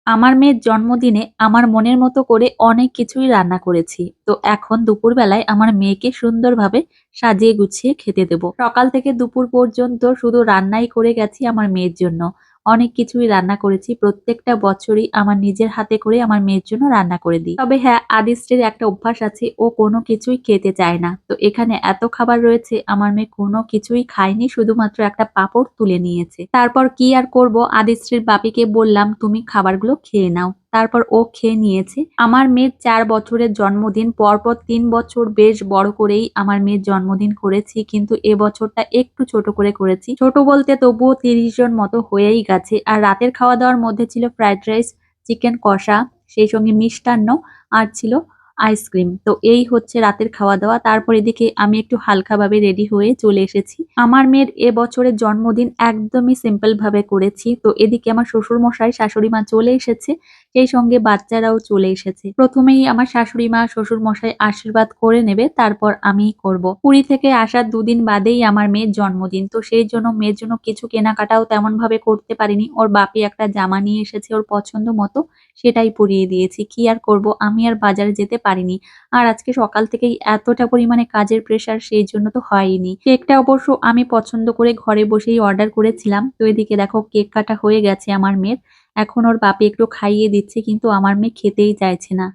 আমার মেয়ের জন্মদিনে আমার মনের মতো করে অনেক কিছুই রান্না করেছি। তো এখন দুপুরবেলায় আমার মেয়েকে সুন্দরভাবে সাজিয়ে গুছিয়ে খেতে দেব। সকাল থেকে দুপুর পর্যন্ত শুধু রান্নাই করে গেছি আমার মেয়ের জন্য। অনেক কিছুই রান্না করেছি। প্রত্যেকটা বছরই আমার নিজের হাতে করে আমার মেয়ের জন্য রান্না করে দিই। তবে হ্যাঁ, আদিশ্রীর একটা অভ্যাস আছে, ও কোনো কিছুই খেতে চায় না। তো এখানে এত খাবার রয়েছে, আমার মেয়ে কোনো কিছুই খায়নি, শুধুমাত্র একটা পাঁপড় তুলে নিয়েছে। তারপর কি আর করব, আদিশ্রীর বাপিকে বললাম তুমি খাবারগুলো খেয়ে নাও। তারপর ও খেয়ে নিয়েছে। আমার মেয়ের ৪ বছরের জন্মদিন পরপর ৩ বছর বেশ বড় করেই আমার মেয়ের জন্মদিন করেছি। কিন্তু এবছরটা একটু ছোট করে করেছি। ছোট বলতে তবুও ৩০ জন মতো হয়েই গেছে। আর রাতের খাওয়া-দাওয়ার মধ্যে ছিল ফ্রাইড রাইস, চিকেন কষা, সেই সঙ্গে মিষ্টান্ন আর ছিল আইসক্রিম। তো এই হচ্ছে রাতের খাওয়া-দাওয়া। তারপর এদিকে আমি একটু হালকাভাবে রেডি হয়ে চলে এসেছি। আমার মেয়ের এবছরের জন্মদিন একদমই সিম্পল ভাবে করেছি। তো এদিকে আমার শ্বশুরমশাই, শাশুড়িমা চলে এসেছে। সেই সঙ্গে বাচ্চারাও চলে এসেছে। প্রথমেই আমার শাশুড়িমা, শ্বশুরমশাই আশীর্বাদ করে নেবে, তারপর আমিই করব। পুরী থেকে আসার ২ দিন বাদেই আমার মেয়ের জন্মদিন। তো সেই জন্য মেয়ের জন্য কিছু কেনাকাটাও তেমন ভাবে করতে পারিনি। ওর বাপি একটা জামা নিয়ে এসেছে ওর পছন্দ মতো, সেটাই পরিয়ে দিয়েছি। কি আর করব, আমি আর বাজারে যেতে পারিনি। আর আজকে সকাল থেকেই এতটা পরিমাণে কাজের প্রেশার, সেই জন্য তো হয়ইনি। কেকটা অবশ্য আমি পছন্দ করে ঘরে বসেই অর্ডার করেছিলাম। তো এদিকে দেখো কেক কাটা হয়ে গেছে আমার মেয়ের। এখন ওর বাপি একটু খাইয়ে দিচ্ছে, কিন্তু আমার মেয়ে খেতেই চাইছে না।